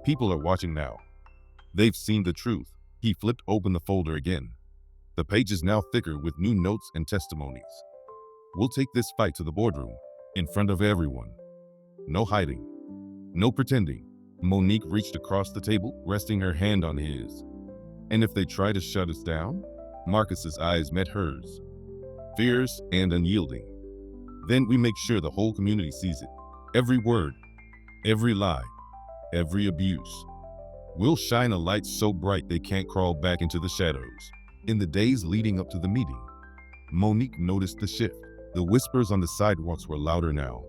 People are watching now. They've seen the truth. He flipped open the folder again. The page is now thicker with new notes and testimonies. We'll take this fight to the boardroom, in front of everyone. No hiding. No pretending. Monique reached across the table, resting her hand on his. And if they try to shut us down? Marcus's eyes met hers, fierce and unyielding. Then we make sure the whole community sees it. Every word, every lie, every abuse. We'll shine a light so bright they can't crawl back into the shadows. In the days leading up to the meeting, Monique noticed the shift. The whispers on the sidewalks were louder now,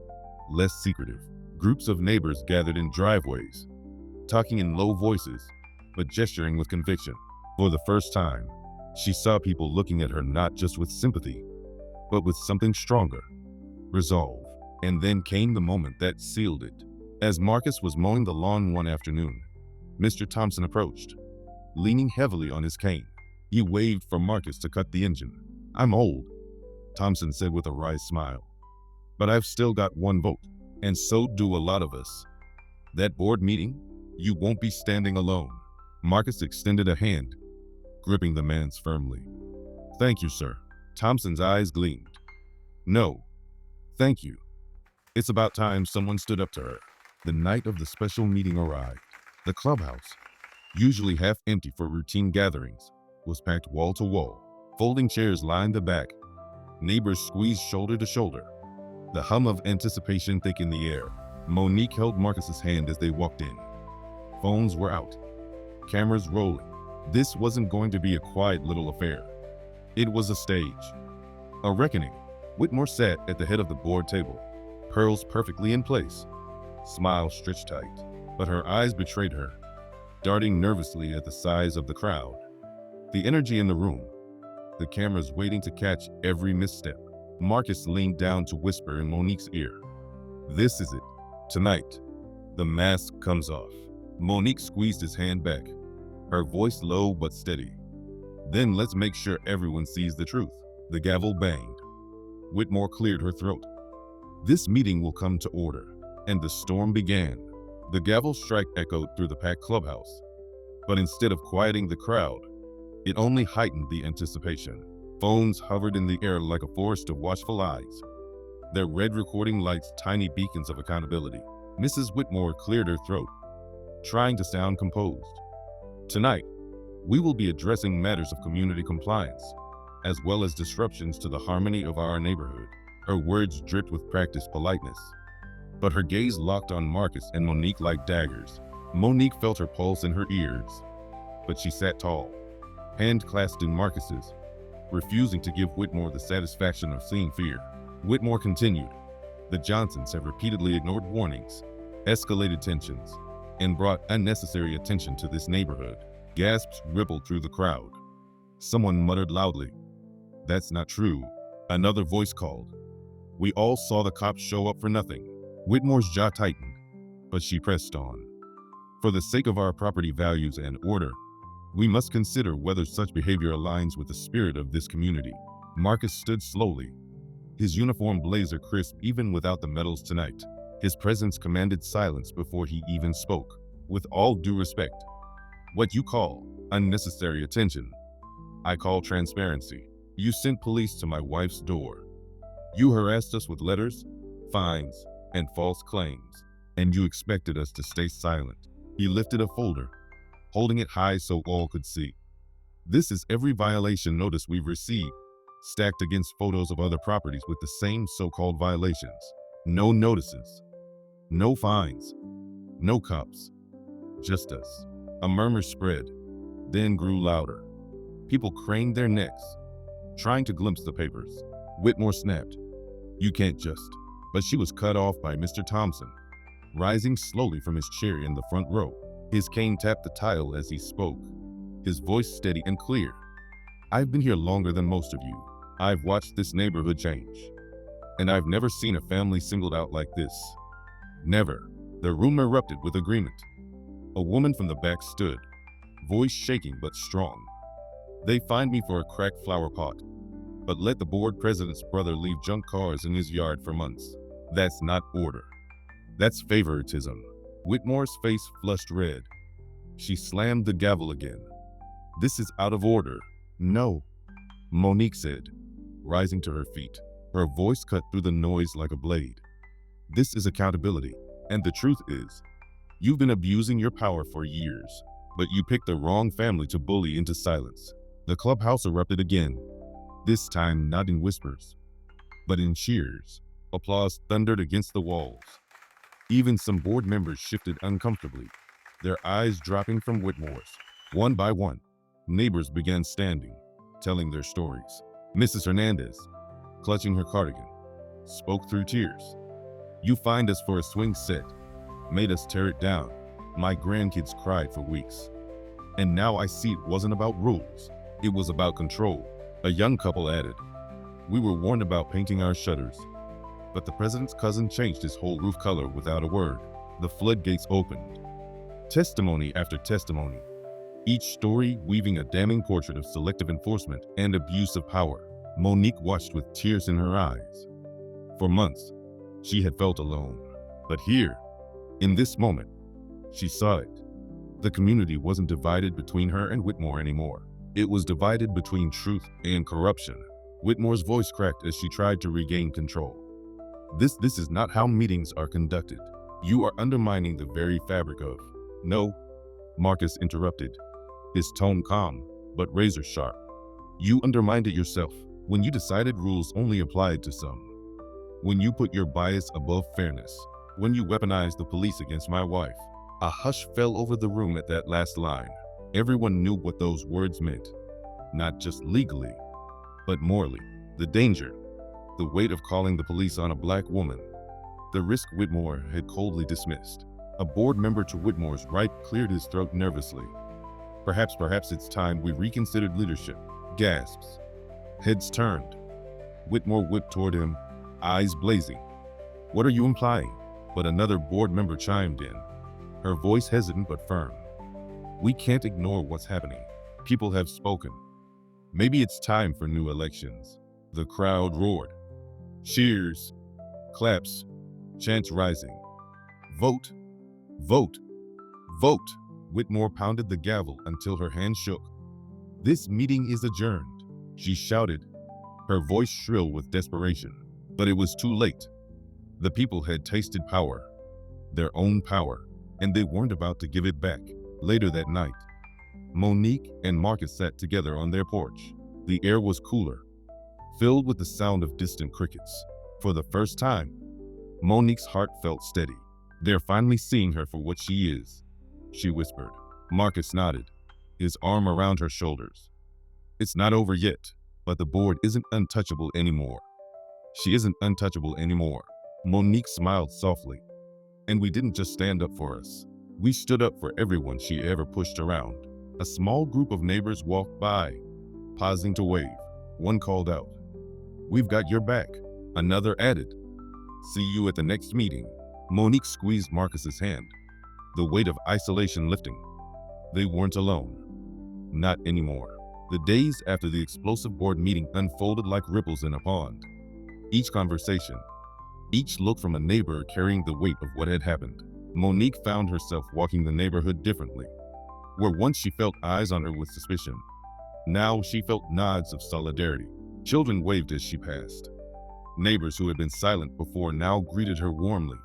less secretive. Groups of neighbors gathered in driveways, talking in low voices, but gesturing with conviction. For the first time, she saw people looking at her not just with sympathy, but with something stronger, resolve. And then came the moment that sealed it. As Marcus was mowing the lawn one afternoon, Mr. Thompson approached, leaning heavily on his cane. He waved for Marcus to cut the engine. I'm old, Thompson said with a wry smile, but I've still got one vote, and so do a lot of us. That board meeting, you won't be standing alone. Marcus extended a hand, gripping the man's firmly. Thank you, sir. Thompson's eyes gleamed. No, thank you. It's about time someone stood up to her. The night of the special meeting arrived. The clubhouse, usually half empty for routine gatherings, was packed wall to wall. Folding chairs lined the back. Neighbors squeezed shoulder to shoulder. The hum of anticipation thick in the air. Monique held Marcus's hand as they walked in. Phones were out, cameras rolling. This wasn't going to be a quiet little affair. It was a stage, a reckoning. Whitmore sat at the head of the board table, pearls perfectly in place, smile stretched tight, but her eyes betrayed her, darting nervously at the size of the crowd. The energy in the room, the cameras waiting to catch every misstep. Marcus leaned down to whisper in Monique's ear. This is it. Tonight, the mask comes off. Monique squeezed his hand back, her voice low but steady. Then let's make sure everyone sees the truth. The gavel banged. Whitmore cleared her throat. This meeting will come to order. And the storm began. The gavel strike echoed through the packed clubhouse. But instead of quieting the crowd, it only heightened the anticipation. Phones hovered in the air like a forest of watchful eyes, their red recording lights tiny beacons of accountability. Mrs. Whitmore cleared her throat, trying to sound composed. Tonight, we will be addressing matters of community compliance, as well as disruptions to the harmony of our neighborhood. Her words dripped with practiced politeness, but her gaze locked on Marcus and Monique like daggers. Monique felt her pulse in her ears, but she sat tall, hand clasped in Marcus's, refusing to give Whitmore the satisfaction of seeing fear. Whitmore continued. The Johnsons have repeatedly ignored warnings, escalated tensions, and brought unnecessary attention to this neighborhood. Gasps rippled through the crowd. Someone muttered loudly, "That's not true." Another voice called, "We all saw the cops show up for nothing." Whitmore's jaw tightened, but she pressed on. "For the sake of our property values and order, we must consider whether such behavior aligns with the spirit of this community." Marcus stood slowly, his uniform blazer crisp even without the medals tonight. His presence commanded silence before he even spoke. "With all due respect, what you call unnecessary attention, I call transparency. You sent police to my wife's door. You harassed us with letters, fines, and false claims, and you expected us to stay silent." He lifted a folder, holding it high so all could see. "This is every violation notice we've received, stacked against photos of other properties with the same so-called violations. No notices, no fines, no cops, just us." A murmur spread, then grew louder. People craned their necks, trying to glimpse the papers. Whitmore snapped, "You can't just." But she was cut off by Mr. Thompson, rising slowly from his chair in the front row. His cane tapped the tile as he spoke, his voice steady and clear. "I've been here longer than most of you. I've watched this neighborhood change, and I've never seen a family singled out like this. Never." The room erupted with agreement. A woman from the back stood, voice shaking but strong. "They fined me for a cracked flower pot, but let the board president's brother leave junk cars in his yard for months. That's not order. That's favoritism." Whitmore's face flushed red. She slammed the gavel again. "This is out of order." "No," Monique said, rising to her feet. Her voice cut through the noise like a blade. "This is accountability. And the truth is, you've been abusing your power for years, but you picked the wrong family to bully into silence." The clubhouse erupted again, this time not in whispers, but in cheers. Applause thundered against the walls. Even some board members shifted uncomfortably, their eyes dropping from Whitmore's. One by one, neighbors began standing, telling their stories. Mrs. Hernandez, clutching her cardigan, spoke through tears. "You fined us for a swing set, made us tear it down. My grandkids cried for weeks. And now I see it wasn't about rules, it was about control." A young couple added, "We were warned about painting our shutters, but the president's cousin changed his whole roof color without a word." The floodgates opened. Testimony after testimony, each story weaving a damning portrait of selective enforcement and abuse of power. Monique watched with tears in her eyes. For months, she had felt alone. But here, in this moment, she saw it. The community wasn't divided between her and Whitmore anymore. It was divided between truth and corruption. Whitmore's voice cracked as she tried to regain control. This is not how meetings are conducted. You are undermining the very fabric of." "No," Marcus interrupted, his tone calm, but razor sharp. "You undermined it yourself when you decided rules only applied to some. When you put your bias above fairness. When you weaponized the police against my wife." A hush fell over the room at that last line. Everyone knew what those words meant, not just legally, but morally. The danger, the weight of calling the police on a black woman, the risk Whitmore had coldly dismissed. A board member to Whitmore's right cleared his throat nervously. Perhaps it's time we reconsidered leadership." Gasps. Heads turned. Whitmore whipped toward him, eyes blazing. "What are you implying?" But another board member chimed in, her voice hesitant but firm. "We can't ignore what's happening. People have spoken. Maybe it's time for new elections." The crowd roared. Cheers. Claps, chants rising. Vote, vote, vote. Whitmore pounded the gavel until her hand shook. This meeting is adjourned, she shouted, her voice shrill with desperation. But it was too late. The people had tasted power, their own power, and they weren't about to give it back. Later that night, Monique and Marcus sat together on their porch. The air was cooler, filled with the sound of distant crickets. For the first time, Monique's heart felt steady. They're finally seeing her for what she is, she whispered. Marcus nodded, his arm around her shoulders. It's not over yet, but the board isn't untouchable anymore. She isn't untouchable anymore. Monique smiled softly. And we didn't just stand up for us. We stood up for everyone she ever pushed around. A small group of neighbors walked by, pausing to wave. One called out, "We've got your back." Another added, "See you at the next meeting." Monique squeezed Marcus's hand, the weight of isolation lifting. They weren't alone. Not anymore. The days after the explosive board meeting unfolded like ripples in a pond. Each conversation, each look from a neighbor carrying the weight of what had happened. Monique found herself walking the neighborhood differently. Where once she felt eyes on her with suspicion, now she felt nods of solidarity. Children waved as she passed. Neighbors who had been silent before now greeted her warmly,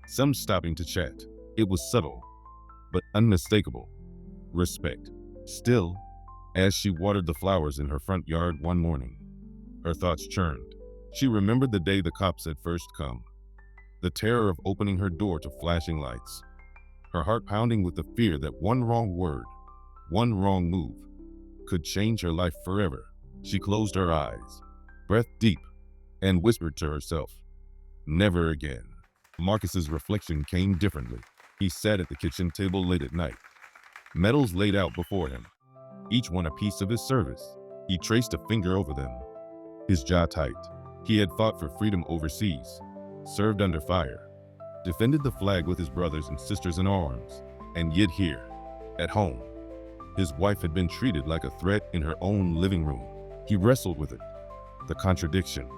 some stopping to chat. It was subtle, but unmistakable. Respect. Still, as she watered the flowers in her front yard one morning, her thoughts churned. She remembered the day the cops had first come, the terror of opening her door to flashing lights, her heart pounding with the fear that one wrong word, one wrong move, could change her life forever. She closed her eyes, breathed deep, and whispered to herself, "Never again." Marcus's reflection came differently. He sat at the kitchen table late at night, medals laid out before him, each one a piece of his service. He traced a finger over them, his jaw tight. He had fought for freedom overseas, served under fire, defended the flag with his brothers and sisters in arms, and yet here, at home, his wife had been treated like a threat in her own living room. He wrestled with it, the contradiction,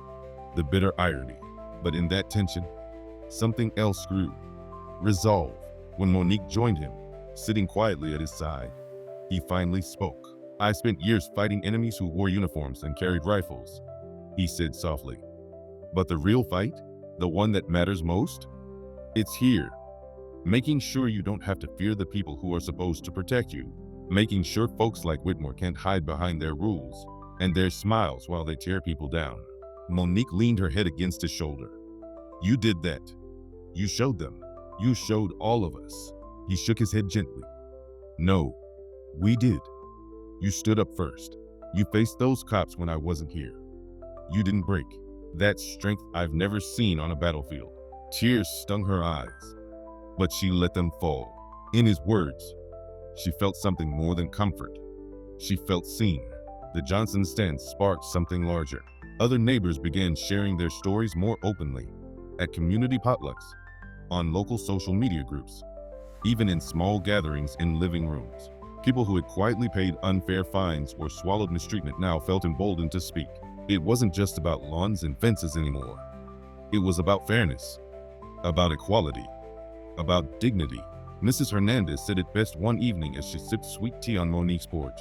the bitter irony. But in that tension, something else grew, resolve. When Monique joined him, sitting quietly at his side, he finally spoke. "I spent years fighting enemies who wore uniforms and carried rifles," he said softly. "But the real fight, the one that matters most, it's here. Making sure you don't have to fear the people who are supposed to protect you. Making sure folks like Whitmore can't hide behind their rules and their smiles while they tear people down." Monique leaned her head against his shoulder. "You did that. You showed them. You showed all of us." He shook his head gently. "No, we did. You stood up first. You faced those cops when I wasn't here. You didn't break. That's strength I've never seen on a battlefield." Tears stung her eyes, but she let them fall. In his words, she felt something more than comfort. She felt seen. The Johnson stand sparked something larger. Other neighbors began sharing their stories more openly, at community potlucks, on local social media groups, even in small gatherings in living rooms. People who had quietly paid unfair fines or swallowed mistreatment now felt emboldened to speak. It wasn't just about lawns and fences anymore. It was about fairness, about equality, about dignity. Mrs. Hernandez said it best one evening as she sipped sweet tea on Monique's porch.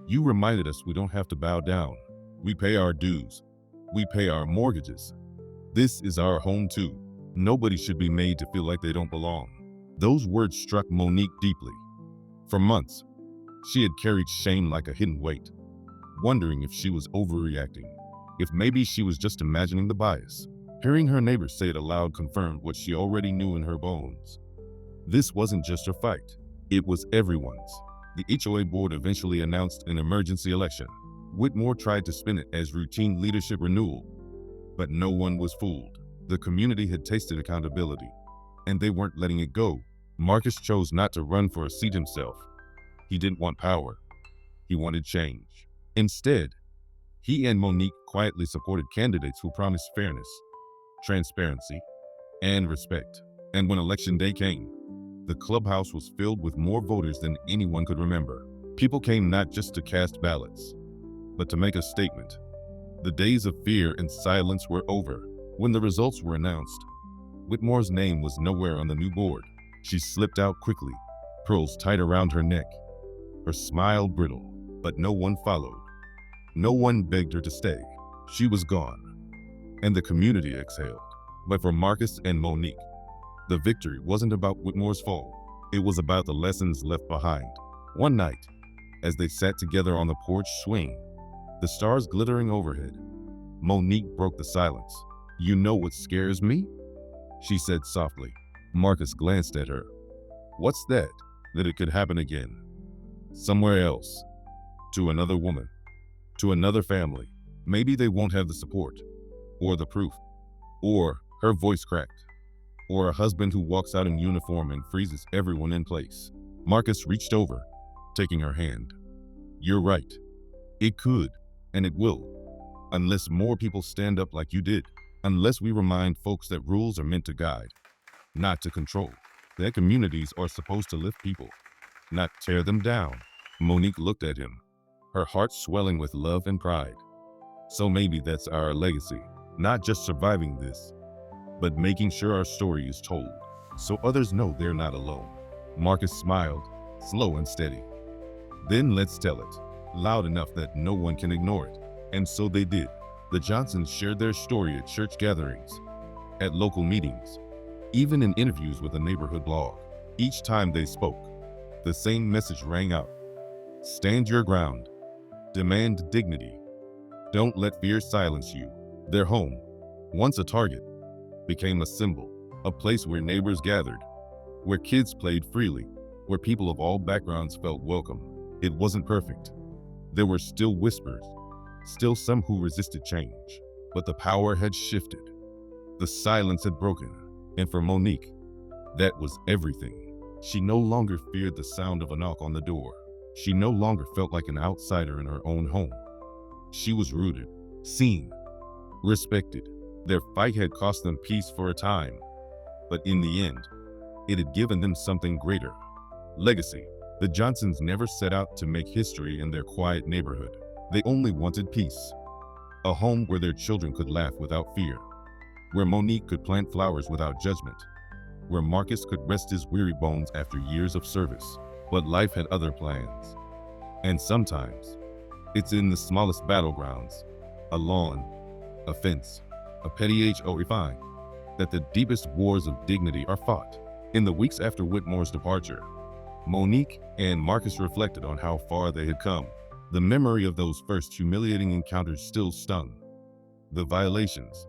"You reminded us we don't have to bow down. We pay our dues. We pay our mortgages. This is our home too. Nobody should be made to feel like they don't belong." Those words struck Monique deeply. For months, she had carried shame like a hidden weight, wondering if she was overreacting, if maybe she was just imagining the bias. Hearing her neighbors say it aloud confirmed what she already knew in her bones. This wasn't just her fight, it was everyone's. The HOA board eventually announced an emergency election. Whitmore tried to spin it as routine leadership renewal, but no one was fooled. The community had tasted accountability, and they weren't letting it go. Marcus chose not to run for a seat himself. He didn't want power. He wanted change. Instead, he and Monique quietly supported candidates who promised fairness, transparency, and respect. And when election day came, the clubhouse was filled with more voters than anyone could remember. People came not just to cast ballots, but to make a statement. The days of fear and silence were over. When the results were announced, Whitmore's name was nowhere on the new board. She slipped out quickly, pearls tight around her neck, her smile brittle, but no one followed. No one begged her to stay. She was gone, and the community exhaled. But for Marcus and Monique, the victory wasn't about Whitmore's fall. It was about the lessons left behind. One night, as they sat together on the porch swing, the stars glittering overhead, Monique broke the silence. "You know what scares me?" she said softly. Marcus glanced at her. "What's that?" "That it could happen again. Somewhere else. To another woman. To another family. Maybe they won't have the support. Or the proof. Or," her voice cracked, "or a husband who walks out in uniform and freezes everyone in place." Marcus reached over, taking her hand. "You're right. It could, and it will. Unless more people stand up like you did. Unless we remind folks that rules are meant to guide, not to control. That communities are supposed to lift people, not tear them down." Monique looked at him, her heart swelling with love and pride. "So maybe that's our legacy. Not just surviving this, but making sure our story is told, so others know they're not alone." Marcus smiled, slow and steady. "Then let's tell it, loud enough that no one can ignore it." And so they did. The Johnsons shared their story at church gatherings, at local meetings, even in interviews with a neighborhood blog. Each time they spoke, the same message rang out. Stand your ground. Demand dignity. Don't let fear silence you. Their home, once a target, became a symbol, a place where neighbors gathered, where kids played freely, where people of all backgrounds felt welcome. It wasn't perfect. There were still whispers, still some who resisted change, but the power had shifted. The silence had broken, and for Monique, that was everything. She no longer feared the sound of a knock on the door. She no longer felt like an outsider in her own home. She was rooted, seen, respected. Their fight had cost them peace for a time, but in the end, it had given them something greater. Legacy. The Johnsons never set out to make history in their quiet neighborhood. They only wanted peace. A home where their children could laugh without fear, where Monique could plant flowers without judgment, where Marcus could rest his weary bones after years of service. But life had other plans. And sometimes, it's in the smallest battlegrounds, a lawn, a fence, a petty HOA fine, that the deepest wars of dignity are fought. In the weeks after Whitmore's departure, Monique and Marcus reflected on how far they had come. The memory of those first humiliating encounters still stung. The violations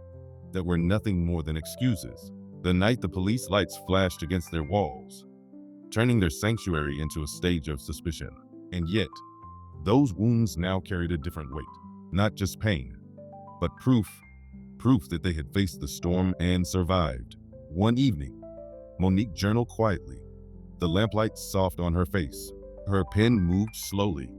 that were nothing more than excuses. The night the police lights flashed against their walls, turning their sanctuary into a stage of suspicion. And yet, those wounds now carried a different weight. Not just pain, but proof that they had faced the storm and survived. One evening, Monique journaled quietly, the lamplight soft on her face. Her pen moved slowly,